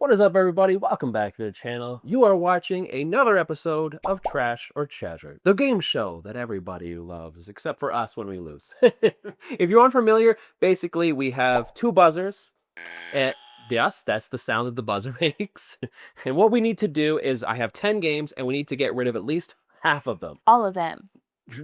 What is up, everybody? Welcome back to the channel. You are watching another episode of Trash or Chatter, the game show that everybody loves, except for us when we lose. If you're unfamiliar, basically we have two buzzers, and yes, that's the sound that the buzzer makes. And what we need to do is I have 10 games, and we need to get rid of at least half of them. All of them.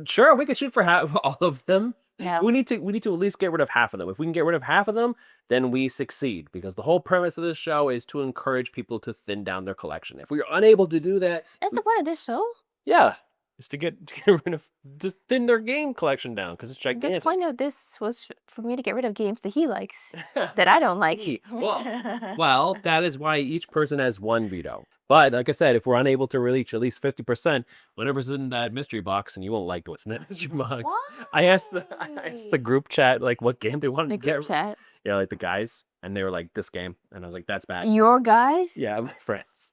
Sure, we could shoot for half all of them. No. We need to at least get rid of half of them. If we can get rid of half of them, then we succeed, because the whole premise of this show is to encourage people to thin down their collection. If we're unable to do that, That's the point of this show. yeah, is to get rid of, just thin their game collection down, because it's The gigantic. point of this was for me to get rid of games that he likes that I don't like. Well, that is why each person has one veto. But like I said, if we're unable to reach at least 50%, whatever's in that mystery box, and you won't like what's in that mystery box. I asked the group chat, like, what game they wanted The to get. group chat. Yeah, like the guys, and they were like, this game, and I was like, that's bad. Your guys? Yeah, my friends.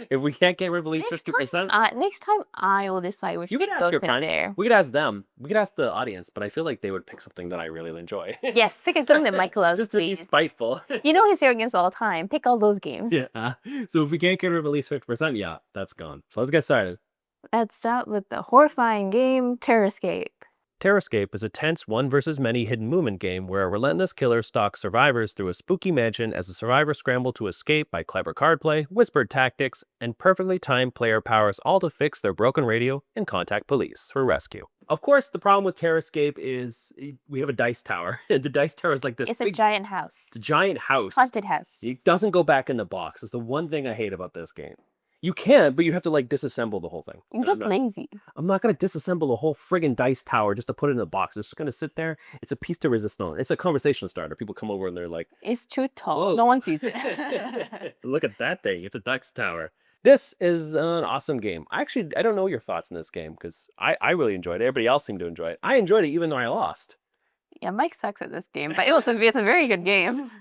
If we can't get rid of at least 50%, Next time I will decide which you game could ask goes your in friends. there. We could ask them. We could ask the audience, but I feel like they would pick something that I really enjoy. Yes, pick a game that Michael loves. Just to be spiteful. You know his favorite games all the time. Pick all those games. Yeah. So if we can't get rid of at least 50%, yeah, that's gone. So let's get started. Let's start with the horrifying game, Terrorscape. Terrorscape is a tense one versus many hidden movement game where a relentless killer stalks survivors through a spooky mansion as the survivors scramble to escape by clever card play, whispered tactics, and perfectly timed player powers, all to fix their broken radio and contact police for rescue. Of course, the problem with Terrorscape is we have a dice tower. The dice tower is like this It's a giant house. It's a giant house. Haunted house. It doesn't go back in the box. It's the one thing I hate about this game. You can, but you have to like disassemble the whole thing. You're just lazy. I'm not going to disassemble the whole friggin' dice tower just to put it in a box. It's just going to sit there. It's a piece de resistance. It's a conversation starter. People come over and they're like, It's too tall. whoa. No one sees it. Look at that thing. It's a dice tower. This is an awesome game. I don't know your thoughts on this game, because I really enjoyed it. Everybody else seemed to enjoy it. I enjoyed it even though I lost. Yeah, Mike sucks at this game, but it's a very good game.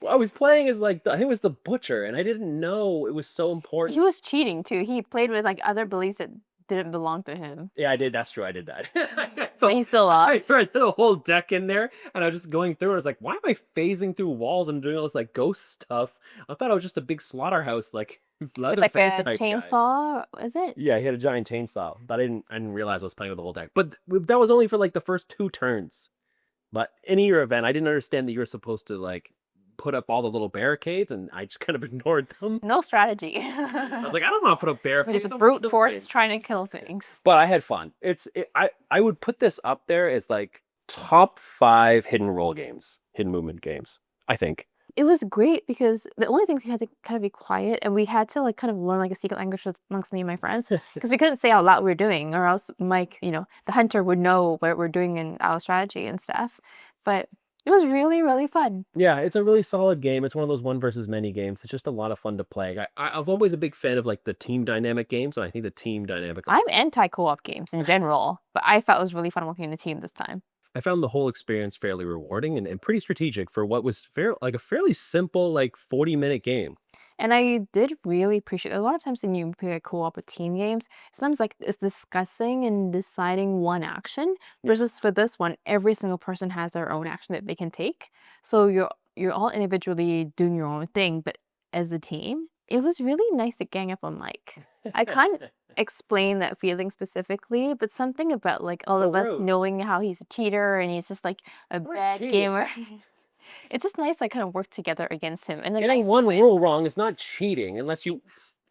I was playing as like, I think it was the butcher, and I didn't know it was so important. He was cheating too. He played with like other beliefs that didn't belong to him. Yeah, I did. That's true. I did that. But he still lost. I threw the whole deck in there, and I was just going through it. I was like, why am I phasing through walls and doing all this like ghost stuff? I thought it was just a big slaughterhouse, like With like a chainsaw, is it? Yeah, he had a giant chainsaw, but I didn't realize I was playing with the whole deck. But that was only for like the first 2 turns. But in your event, I didn't understand that you were supposed to like put up all the little barricades, and I just kind of ignored them. No strategy. I was like, I don't want to put up barricades. It's a brute force trying to kill things. But I had fun. I would put this up there as like top 5 hidden role games, hidden movement games, I think. It was great because the only things we had to kind of be quiet, and we had to like kind of learn like a secret language amongst me and my friends, because we couldn't say out loud what we were doing, or else Mike, the hunter, would know what we're doing in our strategy and stuff. But it was really, really fun. Yeah, it's a really solid game. It's one of those one versus many games. It's just a lot of fun to play. I'm always a big fan of like the team dynamic games, and I think the team dynamic. I'm anti co-op games in general, but I felt it was really fun working in a team this time. I found the whole experience fairly rewarding and pretty strategic for what was a fairly simple, like 40-minute game. And I did really appreciate a lot of times when you play co-op with team games, sometimes like it's discussing and deciding one action, versus for this one, every single person has their own action that they can take. So you're all individually doing your own thing, but as a team, it was really nice to gang up on Mike. I can't explain that feeling specifically, but something about like all of us knowing how he's a cheater and he's just like a bad gamer. It's just nice, like, kind of work together against him. And then getting one rule wrong is not cheating unless you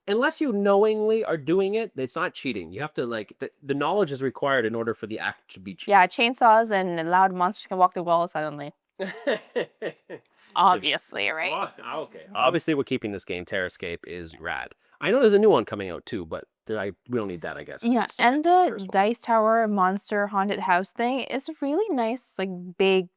knowingly are doing it. It's not cheating. You have to like the knowledge is required in order for the act to be cheating. Yeah, chainsaws and loud monsters can walk the wall suddenly. Obviously, right? Okay. Obviously, we're keeping this game. Terrorscape is rad. I know there's a new one coming out too, but we don't need that, I guess. Yeah, and the dice tower monster haunted house thing is a really nice, like big,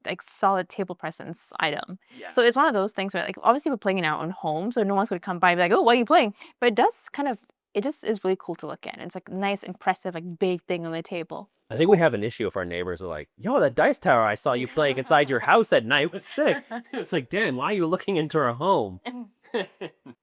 like solid table presence item. Yeah. So it's one of those things where like obviously we're playing in our own home, so no one's gonna come by and be like, oh, what are you playing? But it just is really cool to look at. It's like nice, impressive, like big thing on the table. I think we have an issue if our neighbors are like, yo, that dice tower I saw you playing inside your house at night was sick. It's like, Dan, why are you looking into our home?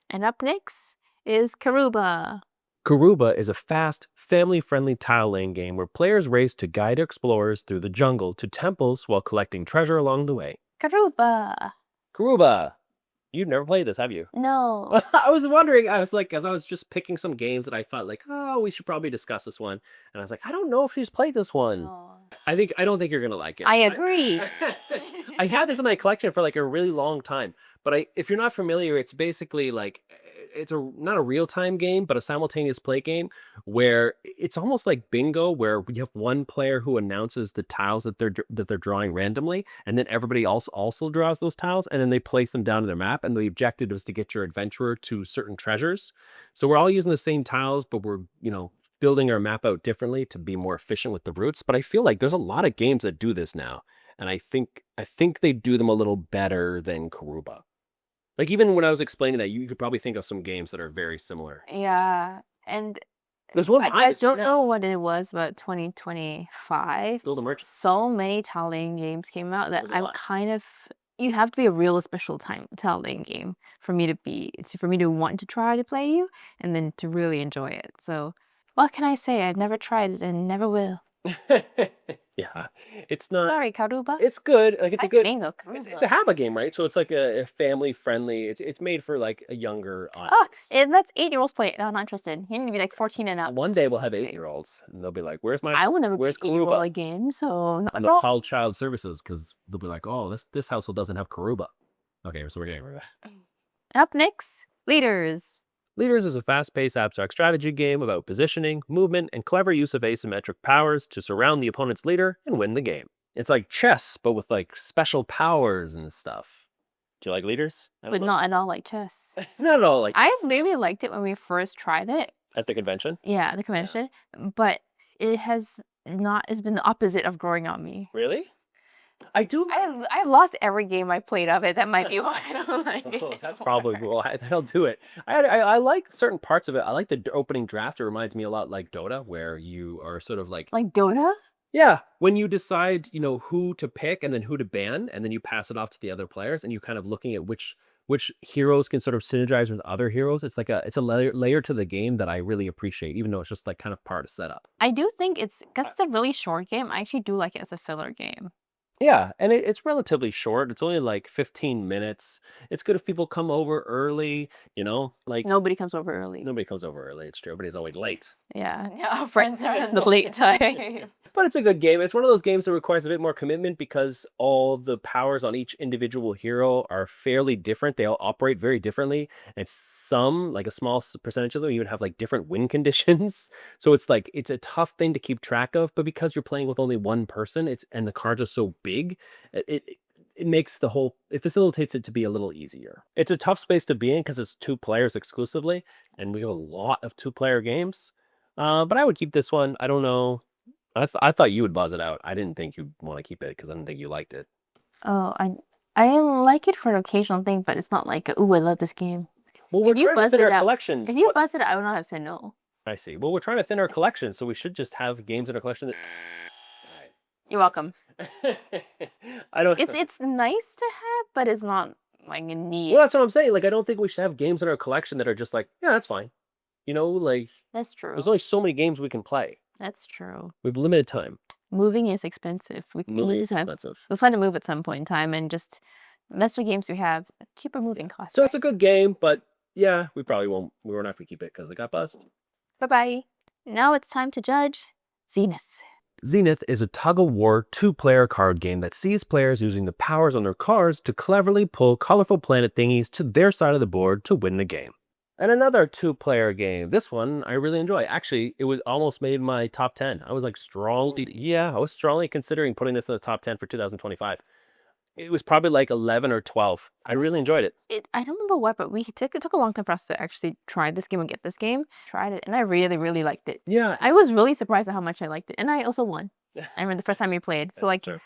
And up next is Karuba. Karuba is a fast, family-friendly tile laying game where players race to guide explorers through the jungle to temples while collecting treasure along the way. Karuba. Karuba. You've never played this, have you? No. I was wondering, I was like, as I was just picking some games that I thought like, oh, we should probably discuss this one. And I was like, I don't know if he's played this one. No. I don't think you're gonna like it. I agree. I had this in my collection for like a really long time, but if you're not familiar, it's basically like it's not a real time game, but a simultaneous play game where it's almost like bingo, where you have one player who announces the tiles that they're drawing randomly, and then everybody else also draws those tiles, and then they place them down to their map, and the objective is to get your adventurer to certain treasures. So we're all using the same tiles, but we're building our map out differently to be more efficient with the routes. But I feel like there's a lot of games that do this now, and I think they do them a little better than Karuba. Like, even when I was explaining that, you could probably think of some games that are very similar. Yeah, and There's one I don't know what it was about 2025. Build a merchant. So many tile laying games came out that There's a I'm lot. kind of. You have to be a real special time tile laying game for me to want to try to play you, and then to really enjoy it. So, what can I say? I've never tried it and never will. Yeah, it's not. Sorry, Karuba. It's good. Like, it's a Nice good. name, though, It's Karuba. a HABA game, right? So it's like a family friendly. It's made for like a younger Oh, audience. it lets 8-year-olds play it. No, I'm not interested. You need to be like 14 and up. One day we'll have 8-year-olds, and they'll be like, "Where's my? I will never be Where's 8-year-old Karuba?" again, so not And a they'll problem. call child services because they'll be like, "Oh, this household doesn't have Karuba." Okay, so we're getting rid of that. Up next, Leaders. Leaders is a fast-paced abstract strategy game about positioning, movement, and clever use of asymmetric powers to surround the opponent's leader and win the game. It's like chess, but with like special powers and stuff. Do you like Leaders? I don't But know. not at all like chess. Not at all like I just maybe liked it when we first tried it. at the convention. Yeah, at the convention. But it has not. It's been the opposite of growing on me. Really? I do. I've lost every game I played of it. That might be why I don't like it. Oh, that's probably why I don't do it. I like certain parts of it. I like the opening draft. It reminds me a lot like Dota, where you are sort of like, Like Dota? yeah, when you decide, who to pick and then who to ban, and then you pass it off to the other players, and you kind of looking at which heroes can sort of synergize with other heroes. It's like it's a layer to the game that I really appreciate, even though it's just like kind of part of setup. I do think because it's a really short game. I actually do like it as a filler game. Yeah, and it's relatively short. It's only like 15 minutes. It's good if people come over early, like Nobody comes over early. nobody comes over early. It's true. Everybody's always late. Yeah, our friends are in the late time. But it's a good game. It's one of those games that requires a bit more commitment because all the powers on each individual hero are fairly different. They all operate very differently. And some, like a small percentage of them, even have like different win conditions. So it's like, it's a tough thing to keep track of. But because you're playing with only one person, and the cards are so big, it makes it facilitates it to be a little easier. It's a tough space to be in because it's 2 players exclusively. And we have a lot of 2-player games. But I would keep this one. I don't know. I thought you would buzz it out. I didn't think you'd want to keep it because I didn't think you liked it. Oh, I like it for an occasional thing, but it's not like, ooh, I love this game. Well, we're If you trying to buzzed thin it our out- collections. If you buzzed it, I would not have said no. I see. Well, we're trying to thin our collection, so we should just have games in our collection that. You're welcome. I don't. It's nice to have, but it's not like a need. Well, that's what I'm saying. Like, I don't think we should have games in our collection that are just like, yeah, that's fine. Like That's true. there's only so many games we can play. That's true. We have limited time. Moving is expensive. We Expensive. plan to move at some point in time, and just less the games we have, cheaper moving costs. So it's a good game, but yeah, we probably won't. We won't have to keep it because it got buzzed. Bye-bye. Now it's time to judge Zenith. Zenith is a tug-of-war 2-player card game that sees players using the powers on their cards to cleverly pull colorful planet thingies to their side of the board to win the game. And another 2-player game. This one I really enjoy. Actually, it was almost made my top 10. I was like I was strongly considering putting this in the top 10 for 2025. It was probably like 11 or 12. I really enjoyed it. I don't remember what, but it took a long time for us to actually try this game and get this game. Tried it, and I really, really liked it. Yeah. I was really surprised at how much I liked it, and I also won. I remember the first time we played. So like, true.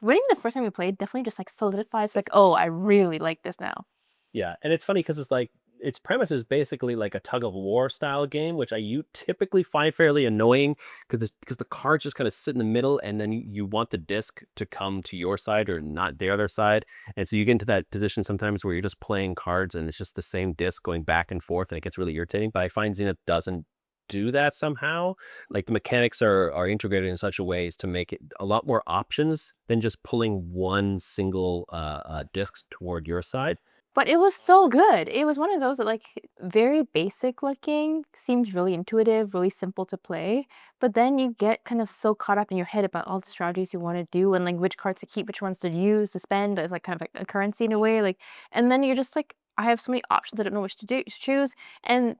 winning the first time we played definitely just like solidifies like, oh, I really like this now. Yeah, and it's funny because it's like its premise is basically like a tug of war style game, which you typically find fairly annoying because the cards just kind of sit in the middle, and then you want the disc to come to your side or not the other side, and so you get into that position sometimes where you're just playing cards and it's just the same disc going back and forth, and it gets really irritating. But I find Zenith doesn't do that somehow. Like, the mechanics are integrated in such a way as to make it a lot more options than just pulling one single disc toward your side. But it was so good. It was one of those that, like, very basic looking, seems really intuitive, really simple to play, but then you get kind of so caught up in your head about all the strategies you wanna do and, like, which cards to keep, which ones to use, to spend as, like, kind of like a currency in a way, like and then you're just like, "I have so many options, I don't know which to choose," and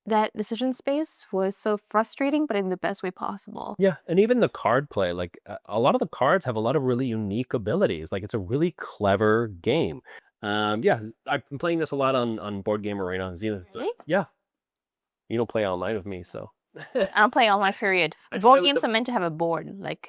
that decision space was so frustrating, but in the best way possible. Yeah, and even the card play, like a lot of the cards have a lot of really unique abilities. Like it's a really clever game. Yeah, I've been playing this a lot on Board Game Arena, Zenith. Really? Yeah, you don't play online with me, so. I don't play online, period. I just play Board with games the are meant to have a board, like,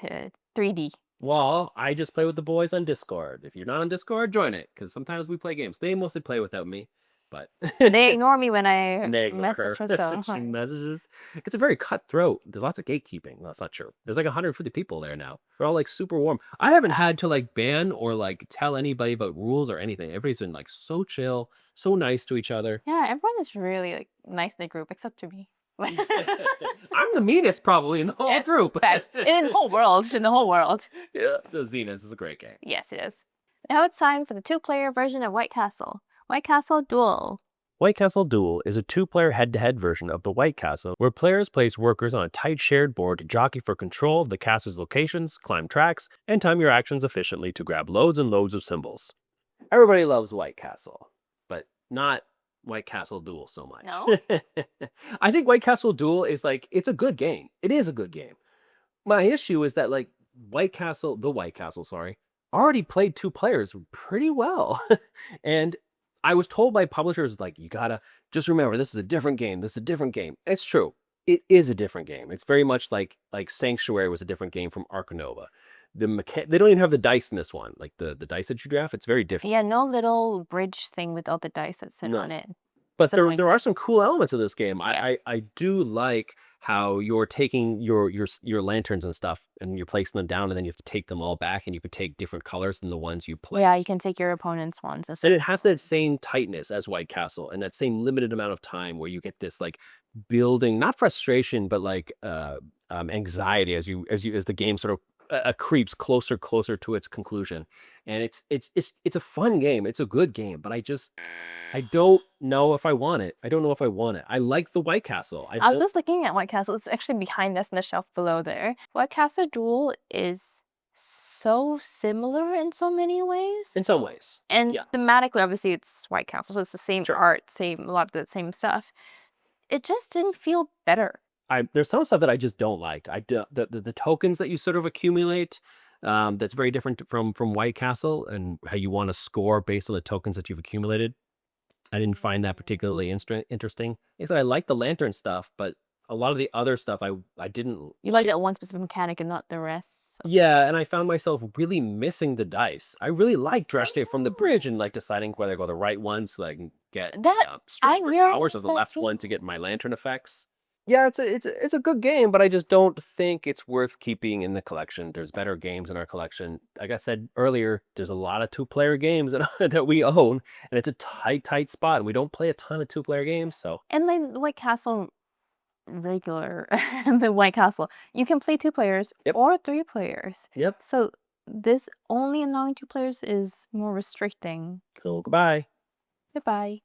3D. well, I just play with the boys on Discord. If you're not on Discord, join it because sometimes we play games. They mostly play without me, but They ignore me when I they ignore message her. her, so She messages. It's a very cutthroat. There's lots of gatekeeping. That's not true. There's like 150 people there now. They're all like super warm. I haven't had to like ban or like tell anybody about rules or anything. Everybody's been like so chill, so nice to each other. yeah, everyone is really, like, nice in the group except to me. I'm the meanest probably in the whole Yes, group. facts. In the whole world, in the whole world. Yeah, the Zenith is a great game. Yes, it is. Now it's time for the two-player version of White Castle. White Castle Duel. White Castle Duel is a two-player head-to-head version of the White Castle, where players place workers on a tight shared board to jockey for control of the castle's locations, climb tracks, and time your actions efficiently to grab loads and loads of symbols. Everybody loves White Castle, but not White Castle Duel so much. No? I think White Castle Duel is like, it's a good game. It is a good game. My issue is that like the White Castle, sorry, already played two players pretty well. And I was told by publishers like you gotta just remember this is a different game. This is a different game. It's true. It is a different game. It's very much like Sanctuary was a different game from Arcanova. They don't even have the dice in this one, like the dice that you draft. It's very different. Yeah, no little bridge thing with all the dice that sit No. on it. But It's annoying. there are some cool elements of this game. Yeah. I do like how you're taking your lanterns and stuff and you're placing them down and then you have to take them all back and you could take different colors than the ones you play. Yeah, you can take your opponent's ones and And stuff. it has that same tightness as White Castle and that same limited amount of time where you get this like building, not frustration, but like anxiety as the game sort of creeps closer to its conclusion. And it's a fun game. It's a good game, but I don't know if I want it. I don't know if I want it. I like the White Castle. I was just looking at White Castle. It's actually behind us in the shelf below there. White Castle Duel is so similar in so many ways. In some ways. And Yeah. thematically, obviously, it's White Castle, so it's the same Sure. art, a lot of the same stuff. It just didn't feel better. There's some stuff that I just don't like. The tokens that you sort of accumulate, that's very different from White Castle and how you want to score based on the tokens that you've accumulated. I didn't find that particularly interesting. Like I said, I like the lantern stuff, but a lot of the other stuff I didn't. You liked that one specific mechanic and not the rest. Yeah, and I found myself really missing the dice. I really like Dreshte from the bridge and like deciding whether to go the right one so I can get That stronger realized powers as the that left too. one to get my lantern effects. Yeah, it's a good game, but I just don't think it's worth keeping in the collection. There's better games in our collection. Like I said earlier, there's a lot of two-player games that, that we own, and it's a tight spot. And we don't play a ton of two-player games, so And then the White Castle regular, the White Castle, you can play 2 players Yep. or 3 players. yep. So this only allowing 2 players is more restricting. Cool. Goodbye. Goodbye.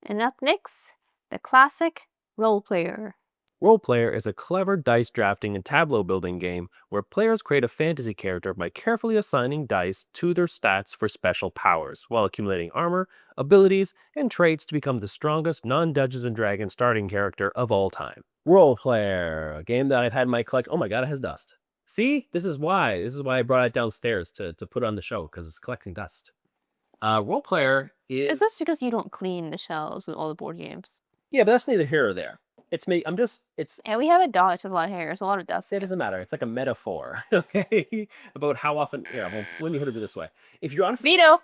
And up next, the classic role player. Role Player is a clever dice drafting and tableau building game where players create a fantasy character by carefully assigning dice to their stats for special powers, while accumulating armor, abilities, and traits to become the strongest non-Dungeons and Dragons starting character of all time. Role Player, a game that I've had in my collection. Oh my god, it has dust. See? This is why I brought it downstairs to put on the show, because it's collecting dust. Role Player Is this because you don't clean the shelves with all the board games? Yeah, but that's neither here or there. It's me. It's And we have a dog that has a lot of hair. There's a lot of dust. It doesn't matter. It's like a metaphor, okay, about how often. Yeah, well, let me put it this way: if you're on, Veto!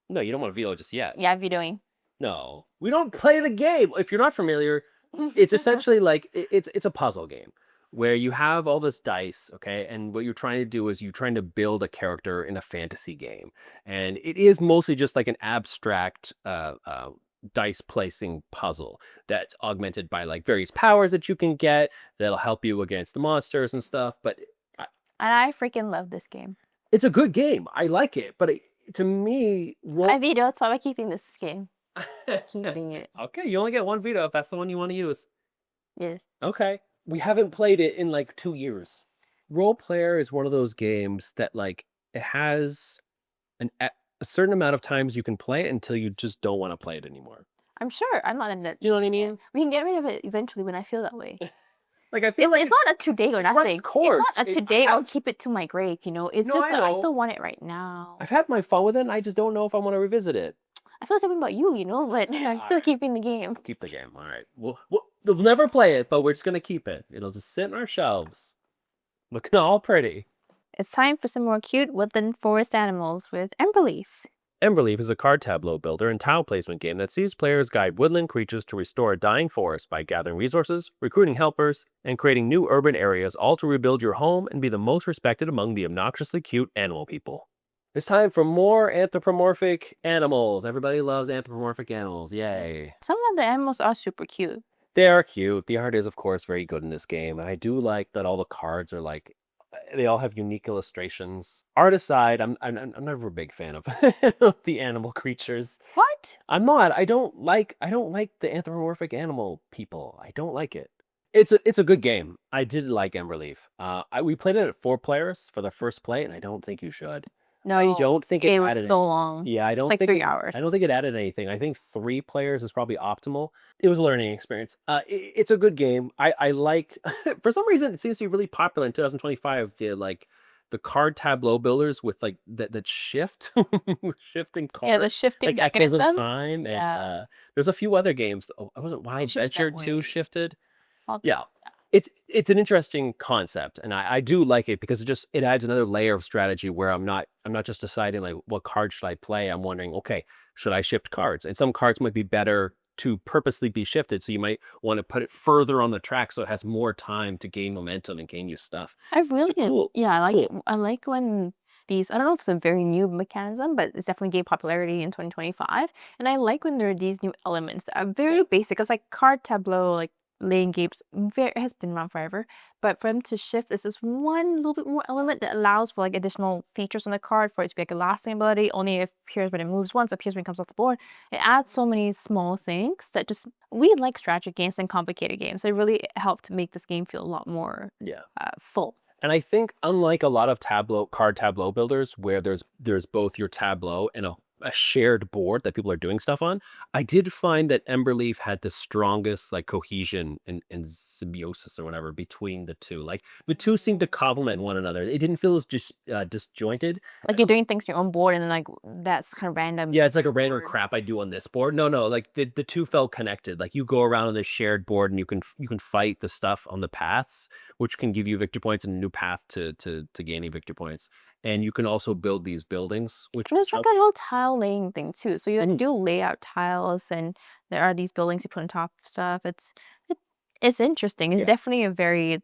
no, you don't want to veto just yet. Yeah, vetoing. No, we don't play the game. If you're not familiar, it's essentially like it's a puzzle game where you have all this dice, okay, and what you're trying to do is you're trying to build a character in a fantasy game, and it is mostly just like an abstract dice placing puzzle that's augmented by like various powers that you can get that'll help you against the monsters and stuff. But And I freaking love this game. it's a good game. I like it, but to me, I vetoed, so I'm keeping this game. Keeping it. Okay, you only get one veto if that's the one you want to use. Yes. Okay. We haven't played it in like 2 years. Role Player is one of those games that like it has a certain amount of times you can play it until you just don't want to play it anymore. I'm sure. I'm not in it. Do you know what I mean? We can get rid of it eventually when I feel that way. Like I feel It's not a today or nothing. of course. It's not a today I'll keep it to my grave, you know. It's No, just I that I know. still want it right now. I've had my fun with it and I just don't know if I want to revisit it. I feel the same about you, you know, but I'm still keeping the game. Keep the game. All right. We'll never play it, but we're just going to keep it. It'll just sit in our shelves. Looking all pretty. It's time for some more cute woodland forest animals with Emberleaf. Emberleaf is a card tableau builder and tile placement game that sees players guide woodland creatures to restore a dying forest by gathering resources, recruiting helpers, and creating new urban areas, all to rebuild your home and be the most respected among the obnoxiously cute animal people. It's time for more anthropomorphic animals. Everybody loves anthropomorphic animals. Yay. Some of the animals are super cute. They are cute. The art is, of course, very good in this game. I do like that all the cards are like, they all have unique illustrations. Art aside, I'm never a big fan of the animal creatures. What? I'm not. I don't like the anthropomorphic animal people. I don't like it. It's a good game. I did like Emberleaf. We played it at 4 players for the first play, and I don't think you should. No, you Don't think it It was added so long. Yeah, I don't Like think 3 hours. I don't think it added anything. I think 3 players is probably optimal. It was a learning experience. It's a good game. I like for some reason it seems to be really popular in 2025. The card tableau builders with like that shift shifting cards. Yeah, the shifting Like Echoes of mechanism. Time, and Yeah. there's a few other games. Oh, I wasn't Why It shifts that Adventure 2 way. shifted. All- Yeah. It's an interesting concept, and I do like it because it adds another layer of strategy where I'm not just deciding like what card should I play. I'm wondering, okay, should I shift cards? And some cards might be better to purposely be shifted, so you might want to put it further on the track so it has more time to gain momentum and gain you stuff. I really cool- yeah, I like cool. it. I like when these, I don't know if it's a very new mechanism, but it's definitely gained popularity in 2025. And I like when there are these new elements that are very basic. It's like card tableau, like laying games, it has been around forever. But for them to shift, is this one little bit more element that allows for like additional features on the card for it to be like a lasting ability. Only appears when it moves once, appears when it comes off the board. It adds so many small things that just, we like strategy games and complicated games. It really helped to make this game feel a lot more full. And I think unlike a lot of card tableau builders where there's both your tableau and a shared board that people are doing stuff on, I did find that Emberleaf had the strongest like cohesion and symbiosis or whatever between the two. Like the two seemed to complement one another. It didn't feel as just disjointed. Like you're doing things on your own board and then like that's kind of random. Yeah, it's like a random board. crap I do on this board. No, like the two felt connected. Like you go around on this shared board and you can fight the stuff on the paths, which can give you victory points and a new path to gaining victory points. And you can also build these buildings, which There's like a little tile laying thing too. So you Mhm. do layout tiles and there are these buildings you put on top of stuff. It's interesting. It's Yeah. definitely a very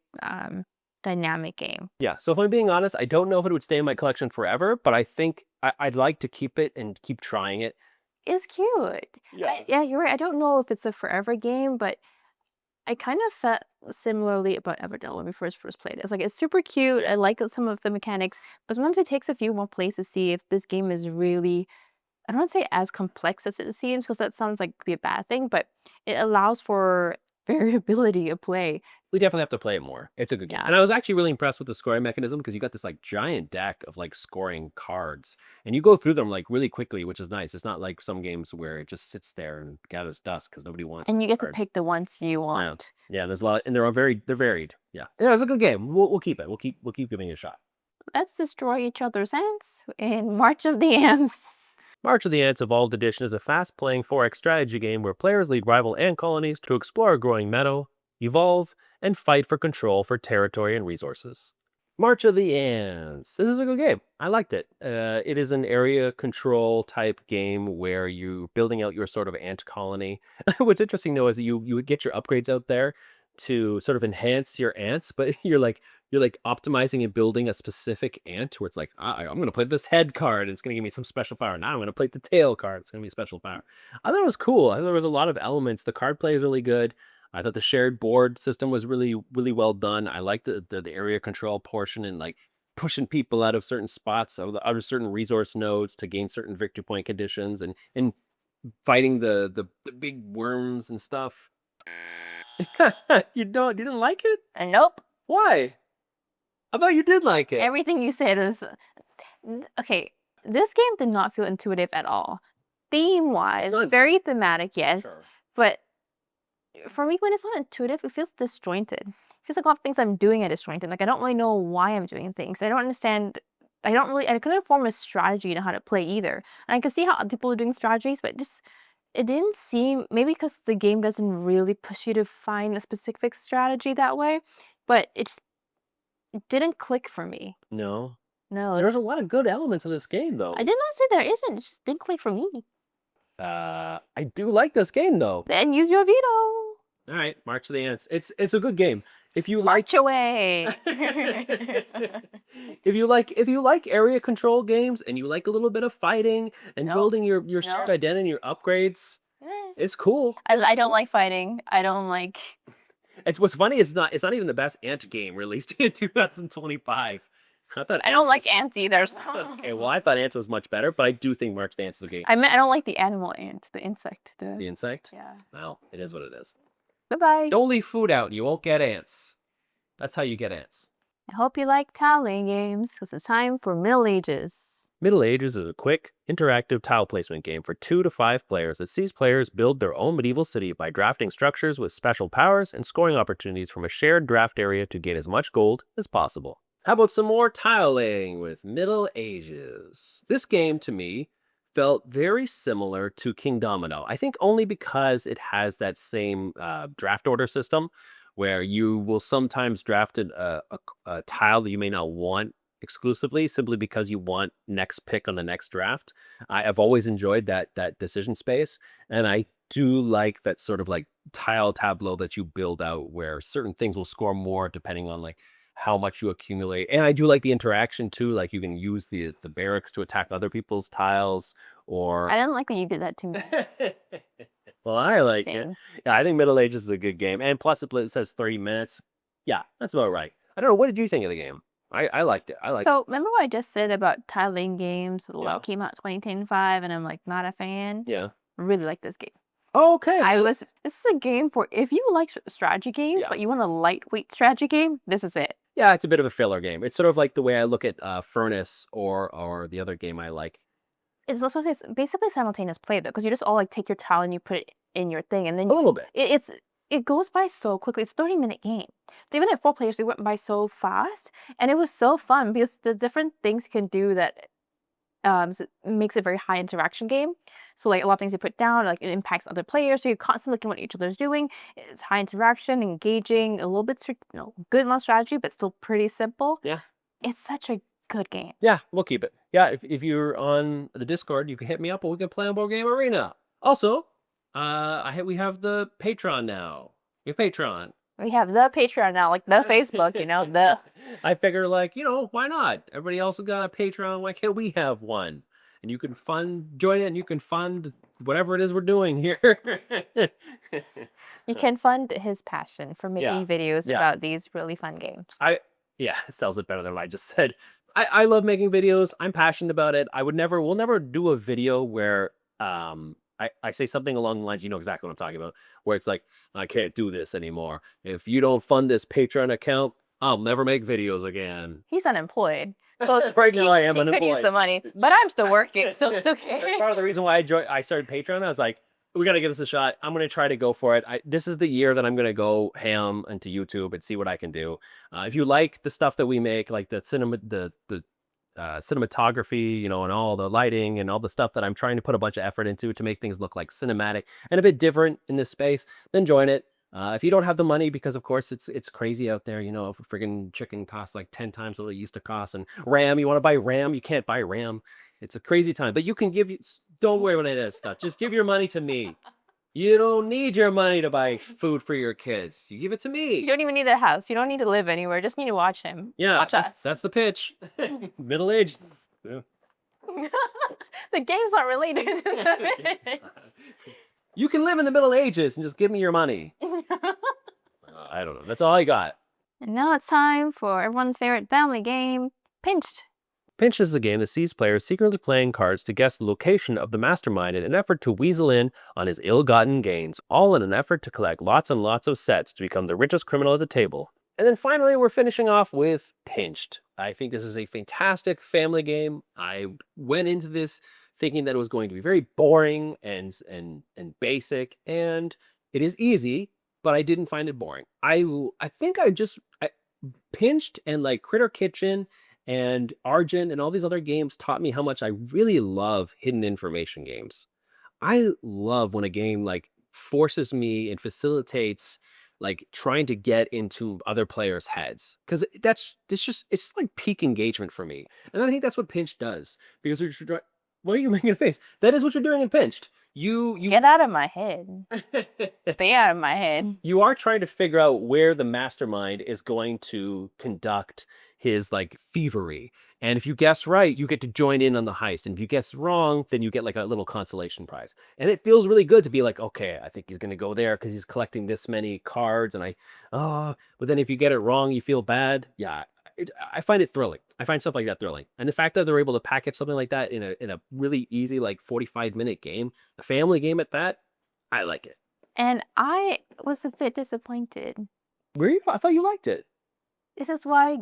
dynamic game. Yeah. So if I'm being honest, I don't know if it would stay in my collection forever, but I think I'd like to keep it and keep trying it. It's cute. Yeah, you're right. I don't know if it's a forever game, but I kind of felt similarly about Everdell when we first played it. It's like it's super cute. I like some of the mechanics, but sometimes it takes a few more plays to see if this game is really, I don't want to say as complex as it seems, because that sounds like could be a bad thing, but it allows for variability of play. We definitely have to play it more. It's a good game. Yeah. And I was actually really impressed with the scoring mechanism because you got this like giant deck of like scoring cards and you go through them like really quickly, which is nice. It's not like some games where it just sits there and gathers dust because nobody wants And you get to cards. pick the ones you want. Yeah, there's a lot, and they're varied. Yeah, it's a good game. We'll keep it. We'll keep giving it a shot. Let's destroy each other's ants in March of the Ants. March of the Ants Evolved Edition is a fast-playing 4X strategy game where players lead rival ant colonies to explore a growing meadow, evolve, and fight for control for territory and resources. March of the Ants. This is a good game. I liked it. It is an area control type game where you're building out your sort of ant colony. What's interesting though is that you would get your upgrades out there to sort of enhance your ants, but you're like optimizing and building a specific ant where it's like, I'm going to play this head card. And it's going to give me some special power. Now I'm going to play the tail card. It's going to be special power. I thought it was cool. I thought there was a lot of elements. The card play is really good. I thought the shared board system was really, really well done. I liked the area control portion and like pushing people out of certain spots, out of certain resource nodes to gain certain victory point conditions, and fighting the big worms and stuff. You didn't like it? Nope. Why? I thought you did like it. Everything you said was okay. This game did not feel intuitive at all. Theme-wise, not- very thematic, yes. Sure. But for me, when it's not intuitive, it feels disjointed. It feels like a lot of things I'm doing are disjointed. Like I don't really know why I'm doing things. I don't understand. I couldn't form a strategy on how to play either. And I can see how other people are doing strategies, but it didn't seem, maybe because the game doesn't really push you to find a specific strategy that way, but it didn't click for me. No. No, There's a lot of good elements in this game, though. I did not say there isn't. It just didn't click for me. I do like this game, though. Then use your veto. All right, March of the Ants. It's a good game. If you like March away. if you like area control games and you like a little bit of fighting and No. building your shared identity, your upgrades, it's cool. I don't like fighting. I don't like. It's what's funny is it's not even the best Ant game released in 2025. I thought I don't Ants like was- ants either. So. Okay, well, I thought Ants was much better, but I do think March of the Ants is a game. I meant I don't like the animal ant, the insect. The insect? Yeah. Well, it is what it is. Bye bye. Don't leave food out and you won't get ants. That's how you get ants. I hope you like tiling games because it's time for Middle Ages. Middle Ages is a quick, interactive tile placement game for 2 to 5 players that sees players build their own medieval city by drafting structures with special powers and scoring opportunities from a shared draft area to gain as much gold as possible. How about some more tile laying with Middle Ages? This game, to me, felt very similar to King Domino. I think only because it has that same draft order system where you will sometimes draft a tile that you may not want exclusively simply because you want next pick on the next draft. I've always enjoyed that decision space, and I do like that sort of like tile tableau that you build out where certain things will score more depending on like how much you accumulate. And I do like the interaction too, like you can use the barracks to attack other people's tiles or I didn't like when you did that to me. well, I like it. Same. Yeah, I think Middle Ages is a good game. And plus it says 30 minutes. Yeah, that's about right. I don't know, what did you think of the game? I liked it. I liked So remember what I just said about tiling games? Yeah. Well, came out 2010-5, and I'm like not a fan. Yeah. Really like this game. Okay. This is a game for if you like strategy games, Yeah. but you want a lightweight strategy game, this is it. Yeah, it's a bit of a filler game. It's sort of like the way I look at Furnace or the other game I like. It's also basically simultaneous play though, because you just all like take your tile and you put it in your thing, and then A little bit. it goes by so quickly. It's a 30-minute game. So even at 4 players, it went by so fast, and it was so fun because there's different things you can do that so it makes it a very high interaction game. So like a lot of things you put down, like it impacts other players. So you're constantly looking at what each other's doing. It's high interaction, engaging, a little bit good enough strategy, but still pretty simple. Yeah. It's such a good game. Yeah, we'll keep it. Yeah, if you're on the Discord, you can hit me up and we can play on Board Game Arena. Also, we have the Patreon now. We have Patreon. We have the Patreon now, like the Facebook, the. I figure, like, why not? Everybody else has got a Patreon. Why can't we have one? And you can join it, and you can fund whatever it is we're doing here. You can fund his passion for making videos Yeah. about these really fun games. Yeah, it sells it better than what I just said. I love making videos. I'm passionate about it. We'll never do a video where I say something along the lines, you know exactly what I'm talking about, where it's like, I can't do this anymore. If you don't fund this Patreon account, I'll never make videos again. He's unemployed. So Right now I am he could use unemployed. the money, but I'm still working, so it's okay. That's part of the reason why I started Patreon. I was like, we got to give this a shot. I'm going to try to go for it. This is the year that I'm going to go ham into YouTube and see what I can do. If you like the stuff that we make, like the cinematography, and all the lighting and all the stuff that I'm trying to put a bunch of effort into to make things look like cinematic and a bit different in this space, then join it. If you don't have the money, because of course it's crazy out there, if a friggin' chicken costs like 10 times what it used to cost, and RAM, you want to buy RAM, you can't buy RAM. It's a crazy time, but you can don't worry about any of that stuff. Just give your money to me. You don't need your money to buy food for your kids. You give it to me. You don't even need a house. You don't need to live anywhere. Just need to watch him. Yeah, Watch us. that's the pitch. Middle Ages. Yeah. The game's not related to the You can live in the Middle Ages and just give me your money. I don't know. That's all I got. And now it's time for everyone's favorite family game, Pinched. Pinch is a game that sees players secretly playing cards to guess the location of the mastermind in an effort to weasel in on his ill-gotten gains, all in an effort to collect lots and lots of sets to become the richest criminal at the table. And then finally, we're finishing off with Pinched. I think this is a fantastic family game. I went into this thinking that it was going to be very boring and basic, and it is easy, but I didn't find it boring. I think I Pinched and like Critter Kitchen and Argent and all these other games taught me how much I really love hidden information games. I love when a game like forces me and facilitates like trying to get into other players' heads because it's like peak engagement for me, and I think that's what Pinch does because what are you making a face? That is what you're doing in Pinched. You Get out of my head. Stay out of my head. you are trying to figure out where the mastermind is going to conduct his like thievery. And if you guess right, you get to join in on the heist. And if you guess wrong, then you get like a little consolation prize. And it feels really good to be like, okay, I think he's going to go there because he's collecting this many cards. And but then if you get it wrong, you feel bad. Yeah, I find it thrilling. I find stuff like that thrilling. And the fact that they're able to package something like that in a really easy, like 45-minute game, a family game at that, I like it. And I was a bit disappointed. Were you? I thought you liked it. This is why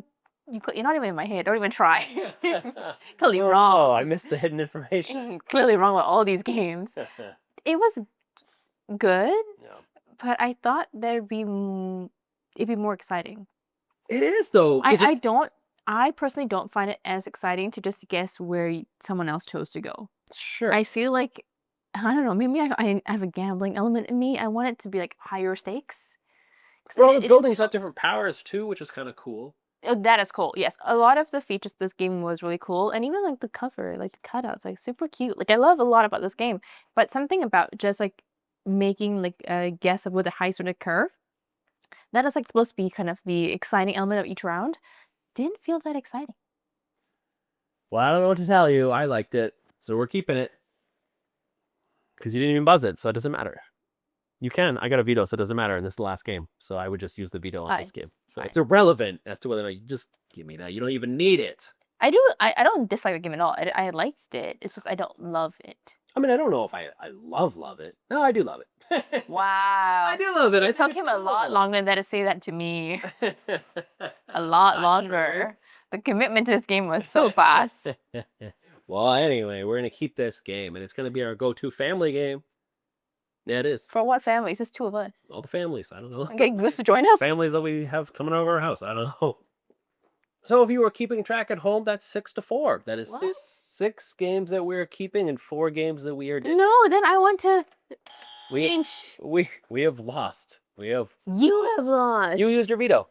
you're not even in my head. Don't even try. Clearly Oh, wrong. I missed the hidden information. Clearly wrong with all these games. It was good, Yeah. but I thought it'd be more exciting. It is though. I personally don't find it as exciting to just guess where someone else chose to go. Sure. I feel like, I don't know, maybe I have a gambling element in me. I want it to be like higher stakes. 'Cause Well, it- the it- buildings got different powers too, which is kind of cool. That is cool. Yes, a lot of the features of this game was really cool, and even like the cover, like the cutouts, like super cute. Like I love a lot about this game, but something about just like making like a guess of where the heist would occur, that is like supposed to be kind of the exciting element of each round, didn't feel that exciting. Well, I don't know what to tell you. I liked it, so we're keeping it. Because you didn't even buzz it, so it doesn't matter. You can. I got a veto, so it doesn't matter. And this is the last game, so I would just use the veto on this Fine. game. So Fine. it's irrelevant as to whether or not you just give me that. You don't even need it. I don't dislike the game at all. I liked it. It's just I don't love it. I mean, I don't know if I love it. No, I do love it. Wow. I do love it. It took him a lot longer than that to say that to me. A lot longer. The commitment to this game was so fast. Well, anyway, we're going to keep this game, and it's going to be our go-to family game. Yeah, it is. For what family? It's just two of us. All the families. I don't know. Okay, Goose to join us? Families that we have coming over our house. I don't know. So if you were keeping track at home, that's 6-4. That is What? 6 games that we're keeping and 4 games that we are doing. No, then I want to We inch. we have lost. You have lost. You used your veto.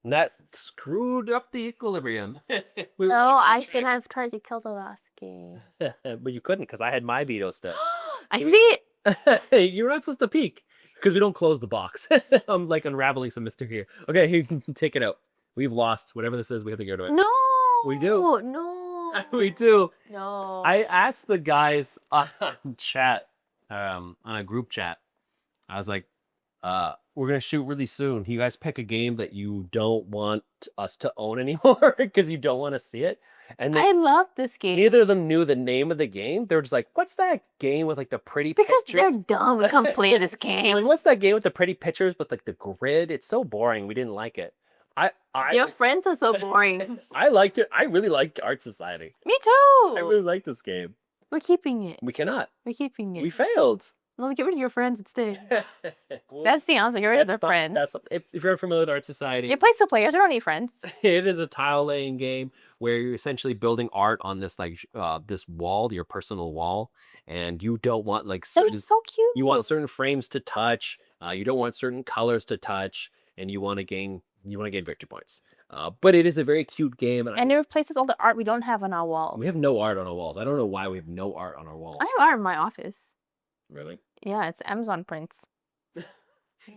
And that screwed up the equilibrium. No, I should have tried to kill the last game. But you couldn't because I had my veto stuff. I see it. Hey, you're not supposed to peek because we don't close the box. I'm like unraveling some mystery here. Okay, you can take it out. We've lost whatever this is. We have to get rid of it. No. We do. No. We do. No. I asked the guys on chat, on a group chat. I was like, we're gonna shoot really soon. You guys pick a game that you don't want us to own anymore because you don't want to see it. And I love this game. neither of them knew the name of the game. They were just like, "What's that game with like the pretty Because pictures?" they're dumb. We can't play this Like, game. what's that game with the pretty pictures with like the grid? It's so boring. We didn't like it. Your friends are so boring. I liked it. I really liked Art Society. Me too. I really like this game. We're keeping it. We cannot. We're keeping it. We failed. No, get rid of your friends instead. Well, That's the answer. Get rid of that's their not- friends. That's if you're familiar with Art Society, You play still players. You don't need friends. it is a tile laying game where you're essentially building art on this like this wall, your personal wall, and you don't want like So certain, it's so cute. you want certain frames to touch. You don't want certain colors to touch, and you want to gain victory points. But it is a very cute game, and And it replaces all the art we don't have on our walls. we have no art on our walls. I don't know why we have no art on our walls. I have art in my office. Really? Yeah, it's Amazon prints.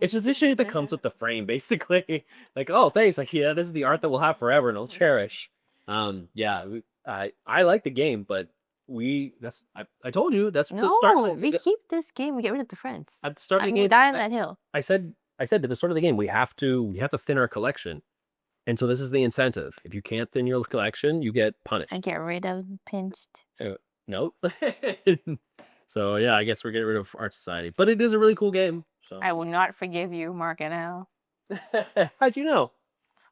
It's just this shit that comes with the frame, basically. Like, oh, thanks. Like, yeah, this is the art that we'll have forever and we'll cherish. Yeah, I like the game, but I told you that's the start. No, we keep this game. We get rid of the friends. At the start of the I'm game, die on that hill. I said at the start of the game we have to thin our collection. And so this is the incentive. If you can't thin your collection, you get punished. I get rid of pinched. Nope. So yeah, I guess we're getting rid of Art Society, but it is a really cool game. So I will not forgive you, Mark and Al. how'd you know?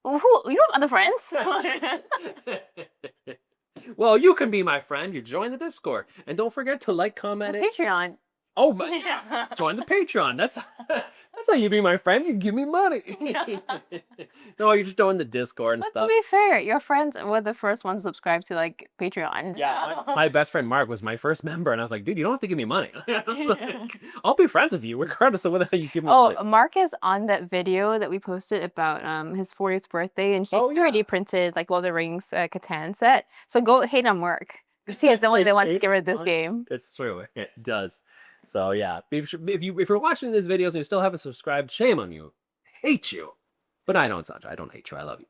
You don't have other friends? Well, you can be my friend. You join the Discord, and don't forget to like, comment, and Patreon. oh, my, join the Patreon. That's how you be my friend. You give me money. No, you're just join the Discord and But stuff. to be fair, your friends were the first ones subscribed to like Patreon. Yeah, my best friend Mark was my first member, and I was like, dude, you don't have to give me money. I'll be friends with you regardless of whether you give me money. Mark is on that video that we posted about his 40th birthday, and he Oh, 3D yeah. printed like Lord of the Rings Catan set. So go hate on Mark. He is the one that wants to get rid of this game. It's true. It does. So yeah, if you're watching these videos and you still haven't subscribed, shame on you. Hate you. But I don't, Sandra. I don't hate you. I love you.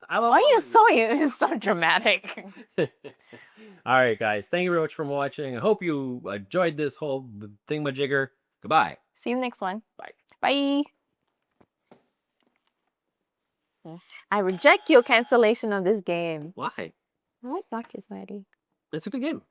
I love Why are all you of so dramatic? All right, guys. Thank you very much for watching. I hope you enjoyed this whole thingamajigger. Goodbye. See you in the next one. Bye. Bye. I reject your cancellation of this game. Why? I like Black Society. It's a good game.